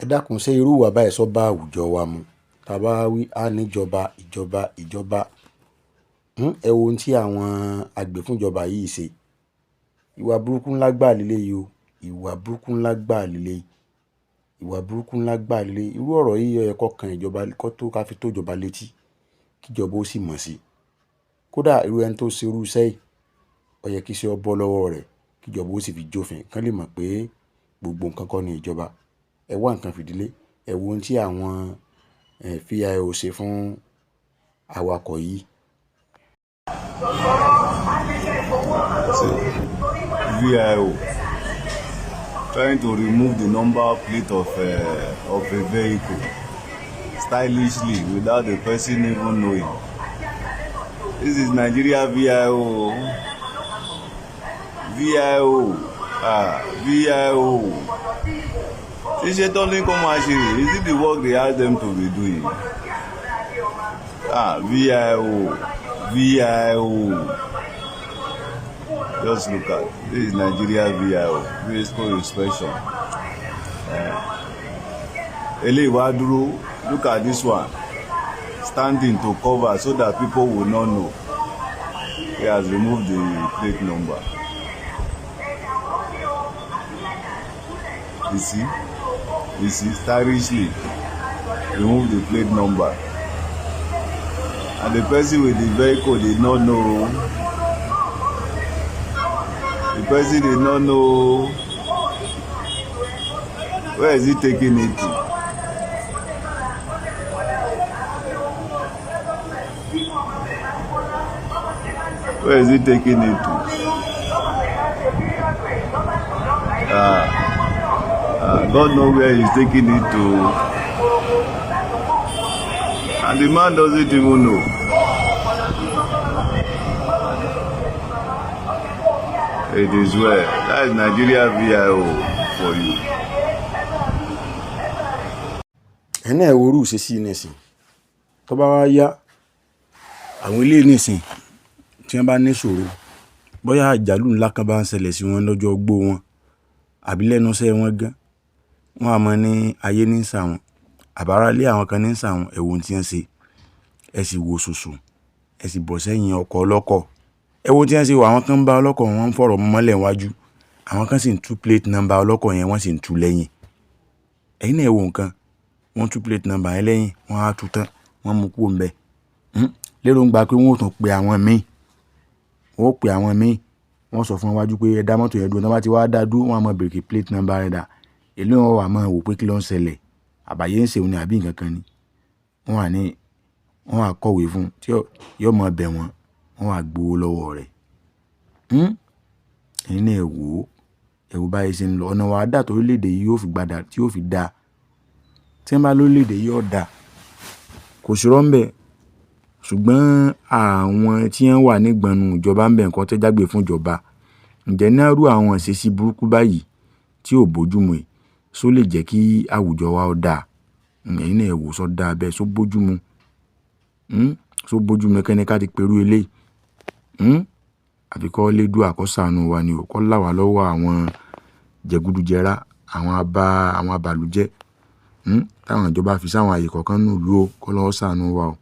Ẹ dákun ṣé irú ìwà báyìí sọ bá àwùjọ wa mu? Tá a bá wí á níjọba ìjọba ìjọba. Ẹ wo ohun tí àwọn agbèfúnjọba yìí ṣe. Ìwà burúkú ńlá gbà lélẹ́yìí o. Ìwà burúkú ńlá gbà lélẹ́yìí. Ìwà burúkú ńlá gbà lélẹ́yìí. Irú ọ̀rọ̀ yìí ó yẹ kó kan ìjọba kó tó ká fi tó ìjọba létí kí ìjọba ó sì mọ̀ sí. Kódà irú ẹni tó ṣe irú iṣẹ́ yìí ó yẹ kí iṣẹ́ ó bọ́ lọ́wọ́ rẹ̀ kí ìjọba ó sì fi jófin kán lè mọ̀ pé gbogbo nǹkan kọ́ ni ìjọba. Ẹ wá nǹkan fìdílé. Ẹ wo ohun tí àwọn VIO ṣe fún awakọ̀ yìí. VIO trying to remove the number plate of a vehicle stylishly without the person even knowing. This is Nigeria VIO. VIO. VIO. Is it the work they ask them to be doing? VIO. VIO. Just look at this is Nigeria VIO. Vehicle inspection. Look at this one. Standing to cover so that people will not know. He has removed the plate number. You see, stylishly remove the plate number. And the person with the vehicle did not know. The person did not know. Where is he taking it to? Where is he taking it to? God knows where he's taking it to. And the man doesn't even know. It is well. That is Nigeria VIO for you. Ẹ̀nà ẹ̀wòrú ṣe sí nísìn. Tó bá wá yá àwọn ilé nísìn tí wọ́n bá ní ṣòro bóyá àjálù ńlá kan bá ń ṣẹlẹ̀ sí wọn lọ́jọ́ ogbó wọn àbí lẹ́nu iṣẹ́ wọn gan wọ́n á mọ̀ ní ayé ní sà wọn àbárálé àwọn kan ní sà wọn ẹ̀wọ̀n tí wọ́n ṣe ẹ sì wo ṣoṣo ẹ sì bọ̀ sẹ́yìn ọkọ̀ ọlọ́kọ̀ ẹ̀wọ̀n tí wọ́n ṣe wọ àwọn kan bá ọlọ́kọ̀ wọn ń fọ̀rọ̀ mọ́lẹ̀ wájú àwọn kan sì ń tú plate number ọlọ́kọ̀ yẹn wọ́n sì ń tú lẹ́yìn ẹ̀yin náà ẹ̀wọ̀n kan wọ́n tú plate number yẹn lẹ́yìn wọ́n á tú tán wọ́n mú kúrò ńbẹ̀ lérò ń gba pé wọ́n ò tún pe àwọn míì wọ́n ó pe àwọn míì wọ́n sọ fún wájú pé ẹ dá mọ́tò yẹn dúró tí wọ́n bá ti wá dá dúró wọ́n á mọ bèrè plate number rẹ̀ dà èlé wọn wà máa wò pé kí ló ń ṣẹlẹ̀ àbàyè ń ṣeun ni àbí nǹkan kan ni wọ́n á kọ̀wé fún tí yóò mọ bẹ̀ wọ́n á gbowó lọ́wọ́ rẹ̀ ẹ̀yin náà ẹ wò báyìí ṣe ń lọ ọ̀nà wa dà tó orílẹ̀-èdè yìí yóò fi gbadà tí yóò fi dá tí wọ́n bá lórílẹ̀-èdè yìí yóò dà kò sí rọ́ńbẹ́ ṣùgbọ́n àwọn tí wọ́n wà nígbọnú ìjọba ń bẹ̀ nǹkan tó jágbe fún ìjọba ǹjẹ́ náà rú àwọn ìṣesí burúkú báyìí tí ò bójúmu ẹ̀ só lè jẹ́ kí àwùjọ wa ó dáa ẹ̀yin náà ẹ wò sọ dáa bẹ́ẹ̀ só bójúmu kẹ́ni ká ti perú eléyìí àfi kọ́ lédùn àkọ́sàánú wa ni ò kọ́ là wá lọ́wọ́ àwọn jẹgúdújẹrá àwọn abàlújẹ́ táwọn ìjọba fi sáwọn àyè kọ̀ọ̀kan nù lú ó kọ́ lọ́wọ́ ṣàánú wa o.